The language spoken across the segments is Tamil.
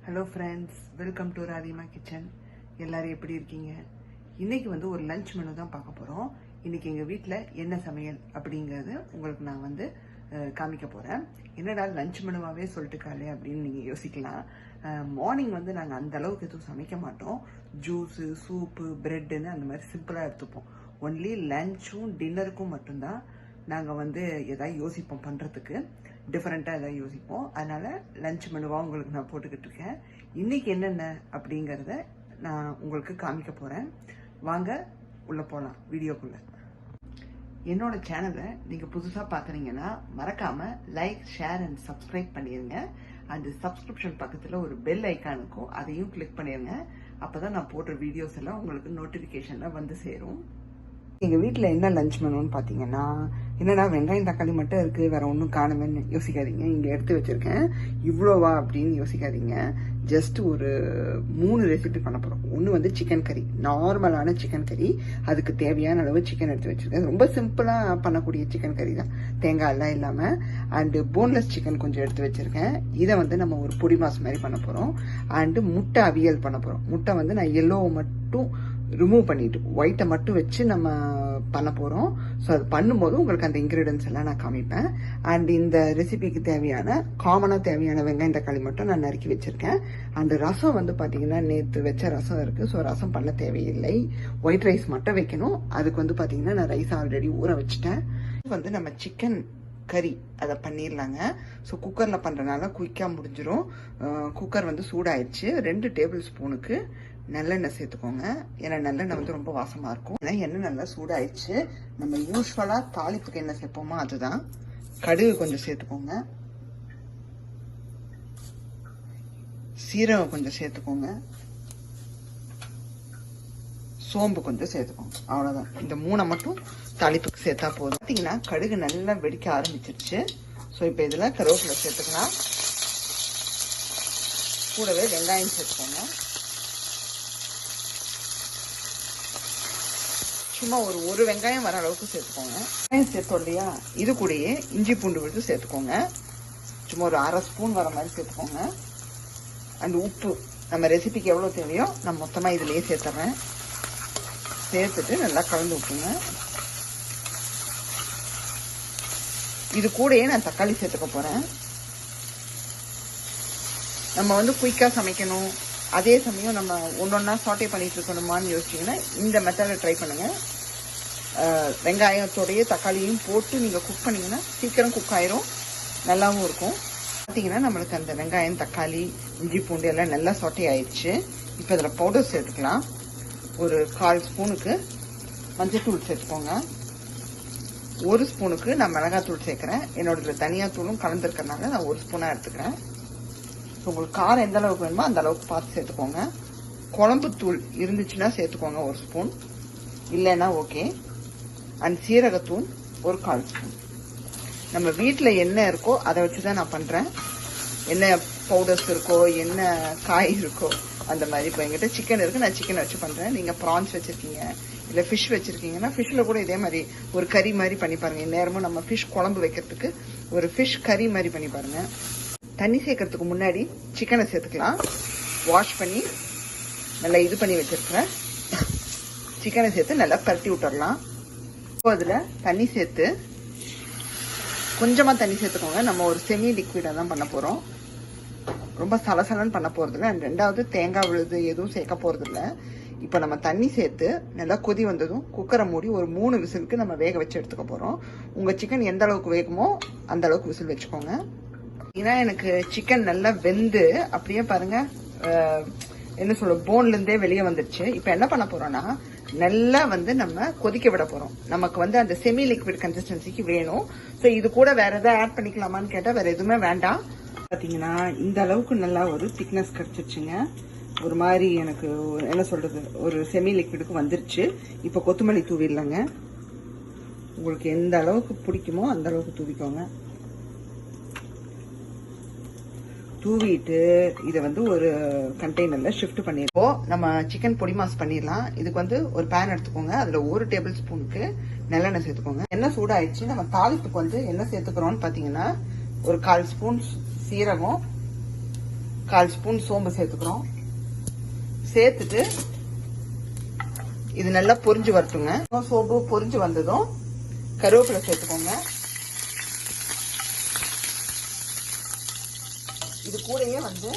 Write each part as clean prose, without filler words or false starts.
Hello friends, welcome to Radhima kitchen. எல்லாரும் எப்படி இருக்கீங்க? இன்னைக்கு ஒரு லஞ்ச் மெனு தான் பார்க்க போகிறோம். இன்னைக்கு எங்கள் வீட்டில் என்ன சமையல் அப்படிங்கிறது உங்களுக்கு நான் காமிக்க போகிறேன். என்னடா லஞ்ச் மெனுவாகவே சொல்லிட்டுக்காலே அப்படின்னு நீங்கள் யோசிக்கலாம். மார்னிங் நாங்கள் அந்த அளவுக்கு எதுவும் சமைக்க மாட்டோம். ஜூஸு, சூப்பு, பிரெட்டுன்னு அந்த மாதிரி சிம்பிளாக எடுத்துப்போம். ஒன்லி லஞ்சும் டின்னருக்கும் மட்டும்தான் நாங்கள் எதாவது யோசிப்போம் பண்ணுறதுக்கு. டிஃப்ரெண்ட்டாக எதாவது யோசிப்போம். அதனால் லஞ்ச் மெனுவாக உங்களுக்கு நான் போட்டுக்கிட்டு இருக்கேன். இன்றைக்கி என்னென்ன அப்படிங்கிறத நான் உங்களுக்கு காமிக்க போகிறேன். வாங்க உள்ளே போகலாம் வீடியோக்குள்ளே. என்னோடய சேனலை நீங்கள் புதுசாக பார்க்குறீங்கன்னா மறக்காமல் லைக், ஷேர் அண்ட் சப்ஸ்கிரைப் பண்ணிடுங்க. அந்த சப்ஸ்கிரிப்ஷன் பக்கத்தில் ஒரு பெல் ஐக்கான் இருக்கும், அதையும் கிளிக் பண்ணிடுங்க. அப்போ தான் நான் போடுற வீடியோஸ் எல்லாம் உங்களுக்கு நோட்டிஃபிகேஷனில் சேரும். எங்கள் வீட்டில் என்ன லஞ்ச் மெனுன்னு பார்த்தீங்கன்னா, என்னடா வெங்காயம் தக்காளி மட்டும் இருக்குது, வேறு ஒன்றும் காணுமேன்னு யோசிக்காதீங்க. இங்கே எடுத்து வச்சுருக்கேன், இவ்வளோவா அப்படின்னு யோசிக்காதீங்க. ஜஸ்ட் ஒரு 3 ரெசிபி பண்ண போகிறோம். ஒன்று சிக்கன் கறி, நார்மலான சிக்கன் கறி. அதுக்கு தேவையான அளவு சிக்கன் எடுத்து வச்சுருக்கேன். ரொம்ப சிம்பிளாக பண்ணக்கூடிய சிக்கன் கறி தான், தேங்காய் எல்லாம் இல்லாமல். அண்டு போன்லெஸ் சிக்கன் கொஞ்சம் எடுத்து வச்சுருக்கேன். இதை நம்ம ஒரு பொடிமாஸ் மாதிரி பண்ண போகிறோம். அண்டு முட்டை அவியல் பண்ண போகிறோம். முட்டை நான் எல்லோவை மட்டும் ரிமூவ் பண்ணிட்டு ஒயிட்டை மட்டும் வச்சு நம்ம பண்ண போகிறோம். ஸோ அது பண்ணும்போது உங்களுக்கு அந்த இன்க்ரீடியன்ஸ் எல்லாம் நான் காமிப்பேன். அண்ட் இந்த ரெசிபிக்கு தேவையான காமனாக தேவையான வெங்காயம் தக்காளி மட்டும் நான் நறுக்கி வச்சுருக்கேன். அண்ட் ரசம் பார்த்தீங்கன்னா நேற்று வச்ச ரசம் இருக்குது. ஸோ ரசம் பண்ண தேவையில்லை, ஒயிட் ரைஸ் மட்டும் வைக்கணும். அதுக்கு பார்த்தீங்கன்னா நான் ரைஸ் ஆல்ரெடி ஊற வச்சுட்டேன். நம்ம சிக்கன் கறி அதை பண்ணிடலாங்க. ஸோ குக்கரில் பண்ணுறதுனால குயிக்காக முடிஞ்சிடும். குக்கர் சூடாயிடுச்சு. 2 டேபிள் ஸ்பூனுக்கு நல்லெண்ணெய் சேர்த்துக்கோங்க. ஏன்னா நல்லெண்ணெய் ரொம்ப வாசமாக இருக்கும். ஏன்னா எண்ணெய் நல்லா சூடாயிடுச்சு. நம்ம யூஸ்வலாக தாளிப்புக்கு என்ன சேர்ப்போமோ அதுதான். கடுகு கொஞ்சம் சேர்த்துக்கோங்க, சீரகம் கொஞ்சம் சேர்த்துக்கோங்க, சோம்பு கொஞ்சம் சேர்த்துக்கோங்க. அவ்வளோதான். இந்த 3 மட்டும் தாளிப்புக்கு சேர்த்தா போதும். பார்த்தீங்கன்னா கடுகு நல்லா வெடிக்க ஆரம்பிச்சிருச்சு. ஸோ இப்போ இதில் கருவேப்பிலை சேர்த்துக்கலாம். கூடவே வெங்காயம் சேர்த்துக்கோங்க. சும்மா ஒரு வெங்காயம் வர அளவுக்கு சேர்த்துக்கோங்க. வெங்காயம் சேர்த்தோம் இல்லையா, இது கூடயே இஞ்சி பூண்டு விழுது சேர்த்துக்கோங்க. சும்மா ஒரு 1/2 ஸ்பூன் வர மாதிரி சேர்த்துக்கோங்க. அண்ட் உப்பு நம்ம ரெசிபிக்கு எவ்வளோ தேவையோ நான் மொத்தமாக இதுலேயே சேர்த்துறேன். சேர்த்துட்டு நல்லா கலந்து விட்டுங்க. இது கூடயே நான் தக்காளி சேர்த்துக்க போகிறேன். நம்ம குயிக்காக சமைக்கணும், அதே சமயம் நம்ம ஒன்றொன்னா சாட்டே பண்ணிட்டு இருக்கணுமான்னு யோசிச்சிங்கன்னா இந்த மெத்தடை ட்ரை பண்ணுங்கள். வெங்காயத்தோடைய தக்காளியும் போட்டு நீங்கள் குக் பண்ணிங்கன்னா சீக்கிரம் குக் ஆயிரும், நல்லாவும் இருக்கும். பார்த்தீங்கன்னா நம்மளுக்கு அந்த வெங்காயம், தக்காளி, இஞ்சி பூண்டு எல்லாம் நல்லா சாட்டே ஆயிடுச்சு. இப்போ இதில் பவுடர் சேர்த்துக்கலாம். ஒரு 1/4 ஸ்பூனுக்கு மஞ்சள்தூள் சேர்த்துக்கோங்க. 1 ஸ்பூனுக்கு நான் மிளகாத்தூள் சேர்க்குறேன். என்னோட தனியாத்தூளும் கலந்துருக்கறனால நான் 1 ஸ்பூனாக எடுத்துக்கிறேன். உங்களுக்கு காரம் எந்த அளவுக்கு வேணுமோ அந்த அளவுக்கு பார்த்து சேர்த்துக்கோங்க. குழம்பு தூள் இருந்துச்சுன்னா சேர்த்துக்கோங்க 1 ஸ்பூன், இல்லைன்னா ஓகே. அண்ட் சீரகத்தூள் ஒரு 1/4 ஸ்பூன். நம்ம வீட்டில் என்ன இருக்கோ அதை வச்சு தான் நான் பண்ணுறேன். என்ன பவுடர்ஸ் இருக்கோ, என்ன காய் இருக்கோ அந்த மாதிரி. இப்போ எங்கிட்ட சிக்கன் இருக்குது, நான் சிக்கனை வச்சு பண்ணுறேன். நீங்கள் ப்ரான்ஸ் வச்சுருக்கீங்க, இல்லை ஃபிஷ் வச்சுருக்கீங்கன்னா ஃபிஷ்ஷில் கூட இதே மாதிரி ஒரு கறி மாதிரி பண்ணி பாருங்கள். நேரமும் நம்ம ஃபிஷ் குழம்பு வைக்கிறதுக்கு ஒரு ஃபிஷ் கறி மாதிரி பண்ணி பாருங்கள். தண்ணி சேர்க்கறதுக்கு முன்னாடி சிக்கனை சேர்த்துக்கலாம். வாஷ் பண்ணி நல்லா இது பண்ணி வச்சிருக்கிறேன். சிக்கனை சேர்த்து நல்லா பரட்டி விட்டுறலாம். இப்போ அதில் தண்ணி சேர்த்து கொஞ்சமாக தண்ணி சேர்த்துக்கோங்க. நம்ம ஒரு செமி லிக்விடாக தான் பண்ண போகிறோம், ரொம்ப சலசலன்னு பண்ண போகிறதில்ல. அண்ட் 2வது தேங்காய் விழுது எதுவும் சேர்க்க போகிறதில்ல. இப்போ நம்ம தண்ணி சேர்த்து நல்லா கொதி வந்ததும் குக்கரை மூடி ஒரு 3 விசிலுக்கு நம்ம வேக வச்சு எடுத்துக்க போகிறோம். உங்கள் சிக்கன் எந்த அளவுக்கு வேகுமோ அந்த அளவுக்கு விசில் வச்சுக்கோங்க. ஏன்னா எனக்கு சிக்கன் நல்லா வெந்து அப்படியே பாருங்க, என்ன சொல்ல, போன்லேருந்தே வெளியே வந்துருச்சு. இப்போ என்ன பண்ண போறோம்னா நல்லா நம்ம கொதிக்க விட போறோம். நமக்கு அந்த செமி லிக்விட் கன்சிஸ்டன்சிக்கு வேணும். ஸோ இது கூட வேற எதாவது ஆட் பண்ணிக்கலாமான்னு கேட்டால் வேற எதுவுமே வேண்டாம். பார்த்தீங்கன்னா இந்த அளவுக்கு நல்லா ஒரு திக்னஸ் கிடைச்சிருச்சுங்க. ஒரு மாதிரி எனக்கு என்ன சொல்றது, ஒரு செமி லிக்விடுக்கு வந்துருச்சு. இப்போ கொத்தமல்லி தூவிடலாங்க. உங்களுக்கு எந்த அளவுக்கு பிடிக்குமோ அந்த அளவுக்கு தூவிக்கோங்க. தூவிட்டு இதை ஒரு கண்டெய்னர்ல ஷிஃப்ட் பண்ணிருக்கோம். நம்ம சிக்கன் பொடி மாஸ் பண்ணிடலாம். இதுக்கு ஒரு பேன் எடுத்துக்கோங்க. அதுல 1 டேபிள் ஸ்பூனுக்கு நல்லெண்ணெய் சேர்த்துக்கோங்க. எண்ணெய் சூடாயிடுச்சு. நம்ம தாளிப்புக்கு என்ன சேர்த்துக்கிறோம்னு பாத்தீங்கன்னா ஒரு 1/4 ஸ்பூன் சீரகம், 1/4 ஸ்பூன் சோம்பு சேர்த்துக்கிறோம். சேர்த்துட்டு இது நல்லா பொரிஞ்சு வரட்டுங்க. சோம்பு பொரிஞ்சு வந்ததும் கருவேப்பிலை சேர்த்துக்கோங்க. இது கூடயே வந்து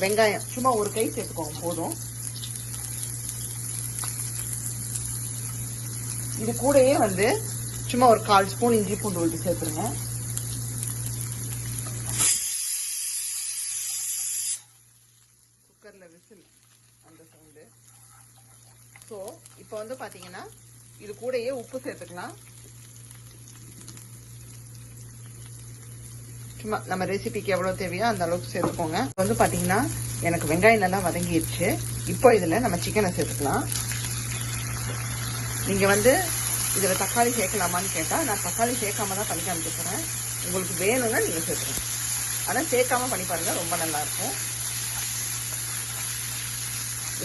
வெங்காயம் சும்மா ஒரு கை சேர்த்துக்கோங்க போதும். இது கூடயே வந்து சும்மா ஒரு 1/4 ஸ்பூன் இஞ்சி பூண்டு விழுது சேர்த்துருங்க. குக்கர்ல விசில் அந்த சவுண்டு. ஸோ இப்போ வந்து பாத்தீங்கன்னா இது கூடயே உப்பு சேர்த்துக்கலாம். சும்மா நம்ம ரெசிபிக்கு எவ்வளவு தேவையோ அந்த அளவுக்கு சேர்த்துக்கோங்க. வந்து பாத்தீங்கன்னா எனக்கு வெங்காயம் நல்லா வதங்கிடுச்சு. இப்போ இதுல நம்ம சிக்கனை சேர்த்துக்கலாம். நீங்க வந்து இதுல தக்காளி சேர்க்கலாமான்னு கேட்டா நான் தக்காளி சேர்க்காம தான் பண்ணி காமிச்சிக்கிறேன். உங்களுக்கு வேணும்னா நீங்க சேர்த்துக்கணும். ஆனா சேர்க்காம பண்ணி பாருங்க, ரொம்ப நல்லா இருக்கும்.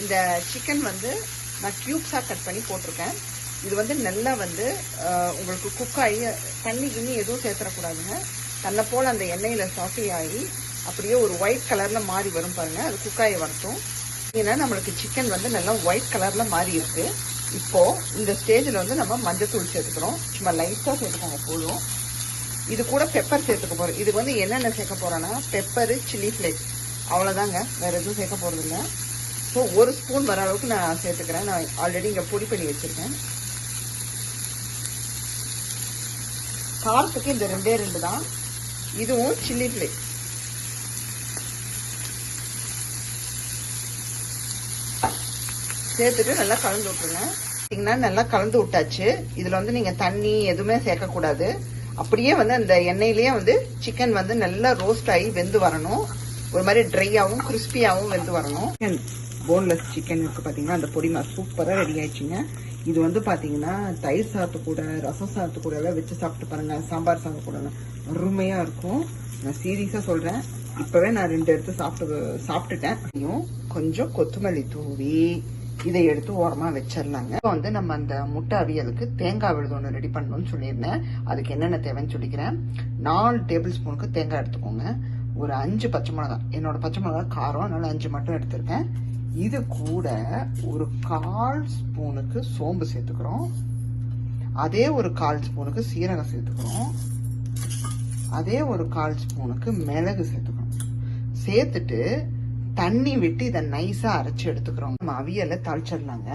இந்த சிக்கன் வந்து நான் கியூப்ஸா கட் பண்ணி போட்டிருக்கேன். இது வந்து நல்லா வந்து உங்களுக்கு குக் ஆகி தண்ணி கிண்ணி எதுவும் சேர்த்துடக்கூடாதுங்க. தன்னை போல அந்த எண்ணெயில சாஃப்டி ஆகி அப்படியே ஒரு ஒயிட் கலர்ல மாறி வரும் பாருங்க. அது குக்காயை வரட்டும். ஏன்னா நம்மளுக்கு சிக்கன் வந்து நல்லா ஒயிட் கலர்ல மாறி இருக்கு. இப்போ இந்த ஸ்டேஜ்ல வந்து நம்ம மஞ்சத்தூள் சேர்த்துக்கிறோம். சும்மா லைட்டா சேர்த்துக்கோங்க போதும். இது கூட பெப்பர் சேர்த்துக்க போறோம். இதுக்கு வந்து என்னென்ன சேர்க்க போறோம்னா பெப்பரு, சில்லி ஃபிளேக்ஸ், அவ்வளவுதாங்க. வேற எதுவும் சேர்க்க போறது இல்லை. ஸோ 1 ஸ்பூன் வர அளவுக்கு நான் சேர்த்துக்கிறேன். நான் ஆல்ரெடி இங்க பொடி பண்ணி வச்சிருக்கேன். காரத்துக்கு இந்த 2 தான். இதுவும் சில்லி ஃபிளேக்ஸ். சேர்த்துட்டு நல்லா கலந்து விட்டுருங்க. நல்லா கலந்து விட்டாச்சு. இதுல வந்து நீங்க தண்ணி எதுவுமே சேர்க்க கூடாது. அப்படியே வந்து அந்த எண்ணெயிலேயே வந்து சிக்கன் வந்து நல்லா ரோஸ்ட் ஆகி வெந்து வரணும். ஒரு மாதிரி ட்ரையாவும் கிறிஸ்பியாவும் வெந்து வரணும். போன்லெஸ் சிக்கன் இருக்கு பாத்தீங்கன்னா, அந்த பொடிமா சூப்பரா ரெடி ஆயிடுச்சுங்க. இது வந்து பாத்தீங்கன்னா தயிர் சாதத்து கூட, ரசம் சாதத்து கூட எல்லாம் வச்சு சாப்பிட்டு பாருங்க. சாம்பார் சாதம் கூட அருமையா இருக்கும். நான் சீரியஸா சொல்றேன். இப்பவே நான் 2 எடுத்து சாப்பிட்டுட்டேன். கொஞ்சம் கொத்தமல்லி தூவி இதை எடுத்து ஓரமா வச்சிடலாங்க. இப்போ வந்து நம்ம அந்த முட்டை அவியலுக்கு தேங்காய் விழுது ஒன்று ரெடி பண்ணணும்னு சொல்லியிருந்தேன். அதுக்கு என்னென்ன தேவைன்னு சொல்லிக்கிறேன். 4 டேபிள் ஸ்பூனுக்கு தேங்காய் எடுத்துக்கோங்க. ஒரு 5 பச்சை மிளகா. என்னோட பச்சை மிளகா காரம், அதனால 5 மட்டும் எடுத்திருக்கேன். இது கூட ஒரு 1/4 ஸ்பூனுக்கு சோம்பு சேர்த்துக்கிறோம். அதே ஒரு 1/4 ஸ்பூனுக்கு சீரகம் சேர்த்துக்கிறோம். அதே ஒரு 1/4 ஸ்பூனுக்கு மிளகு சேர்த்துக்கிறோம். சேர்த்துட்டு தண்ணி விட்டு இதை நைஸா அரைச்சு எடுத்துக்கிறோம். நம்ம அவியலை தாளிச்சிடலாங்க.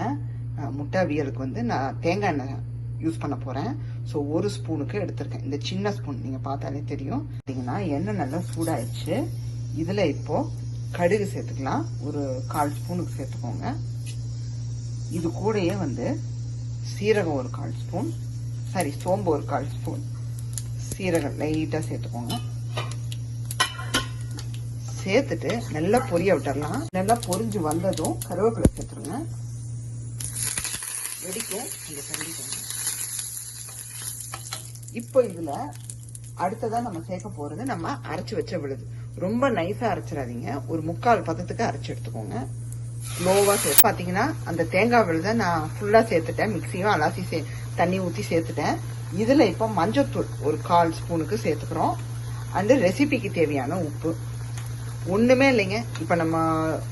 முட்டை அவியலுக்கு வந்து நான் தேங்காய் எண்ணெய் யூஸ் பண்ண போறேன். ஸோ 1 ஸ்பூனுக்கு எடுத்திருக்கேன். இந்த சின்ன ஸ்பூன் நீங்க பார்த்தாலே தெரியும். பார்த்தீங்கன்னா எண்ணெய் நல்லா சூடாயிடுச்சு. இதுல இப்போ கடுகு சேர்த்துக்கலாம். ஒரு 1/4 ஸ்பூனுக்கு சேர்த்துக்கோங்க. இது கூடயே வந்து சீரகம் ஒரு 1/4 ஸ்பூன், சோம்பு ஒரு 1/4 ஸ்பூன், சீரகம் லைட்டா சேர்த்துக்கோங்க. சேர்த்துட்டு நல்லா பொரிய விட்டுறலாம். நல்லா பொரிஞ்சு வந்ததும் கருவேப்பிலை சேர்த்துருங்க. வெடிக்கும் அந்த கண்டிப்பாங்க. இப்போ இதுல அடுத்ததா நம்ம சேர்க்க போறது நம்ம அரைச்சு வச்ச விழுது. ரொம்ப நைஸா அரைச்சிடாதீங்க. ஒரு 3/4 பதத்துக்கு அரைச்சு எடுத்துக்கோங்க. ஸ்லோவா சேர்த்து பாத்தீங்கன்னா அந்த தேங்காய் விழுத நான் ஃபுல்லா சேர்த்துட்டேன். மிக்சியும் அலாசி தண்ணி ஊற்றி சேர்த்துட்டேன். இதுல இப்போ மஞ்சத்தூள் ஒரு 1/4 ஸ்பூனுக்கு சேர்த்துக்கிறோம். அந்த ரெசிபிக்கு தேவையான உப்பு. ஒண்ணுமே இல்லைங்க. இப்ப நம்ம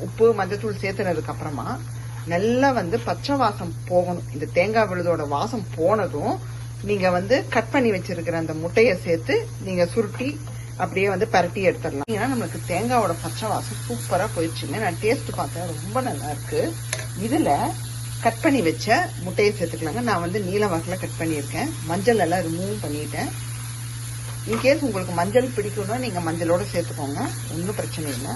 உப்பு மஞ்சத்தூள் சேர்த்துனதுக்கு அப்புறமா நல்லா வந்து பச்சை வாசம் போகணும். இந்த தேங்காய் விழுதோட வாசம் போனதும் நீங்க வந்து கட் பண்ணி வச்சிருக்கிற அந்த முட்டையை சேர்த்து நீங்க சுருட்டி அப்படியே வந்து பரட்டி எடுத்துடலாம். ஏன்னா நம்மளுக்கு தேங்காயோட பச்சை வாசம் சூப்பரா போயிடுச்சுங்க. நான் டேஸ்ட் பார்த்தேன், ரொம்ப நல்லா இருக்கு. இதுல கட் பண்ணி வச்ச முட்டையை சேர்த்துக்கலாங்க. நான் வந்து நீல வாக்கில் கட் பண்ணியிருக்கேன். மஞ்சள் எல்லாம் ரிமூவ் பண்ணிட்டேன். இன்கேஸ் உங்களுக்கு மஞ்சள் பிடிக்கும்னா நீங்க மஞ்சளோட சேர்த்துக்கோங்க, ஒன்றும் பிரச்சனை இல்லை.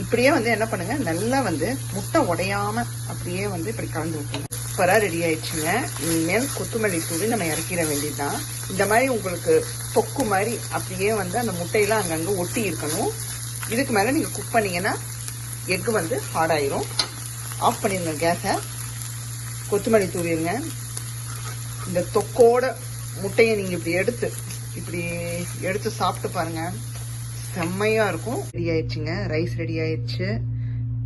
இப்படியே வந்து என்ன பண்ணுங்க, நல்லா வந்து முட்டை உடையாம அப்படியே வந்து இப்படி கலந்து விட்டுங்க. சூப்பரா ரெடி ஆயிடுச்சுங்க. இனிமேல் கொத்தமல்லி தூவி நம்ம இறக்கிட வேண்டியதுதான். இந்த மாதிரி உங்களுக்கு தொக்கு மாதிரி அப்படியே வந்து அந்த முட்டையெல்லாம் அங்கங்க ஒட்டி இருக்கணும். இதுக்கு மேல நீங்க குக் பண்ணீங்கன்னா எக்கு வந்து ஹார்ட் ஆயிரும். ஆஃப் பண்ணிருங்க கேஸை. கொத்தமல்லி தூவிடுங்க. இந்த தொக்கோட முட்டையை நீங்க இப்படி எடுத்து சாப்பிட்டு பாருங்க, செம்மையா இருக்கும். ரெடி ஆயிடுச்சுங்க. ரைஸ் ரெடி ஆயிடுச்சு.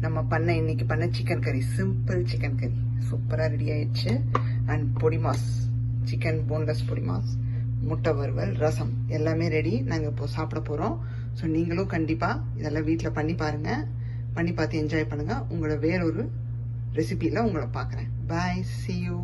நம்ம இன்னைக்கு பண்ண சிக்கன் கறி, சிம்பிள் சிக்கன் கறி சூப்பரா ரெடி ஆயிடுச்சு. And podimas, chicken boneless podimas முட்டை வறுவல், ரசம் எல்லாமே ரெடி. நாங்கள் இப்போ சாப்பிட போகிறோம். ஸோ நீங்களும் கண்டிப்பாக இதெல்லாம் வீட்டில் பண்ணி பாருங்கள். பண்ணி பார்த்து என்ஜாய் பண்ணுங்கள். உங்களோட வேறொரு ரெசிபியில் உங்களை பார்க்குறேன். பாய், see you.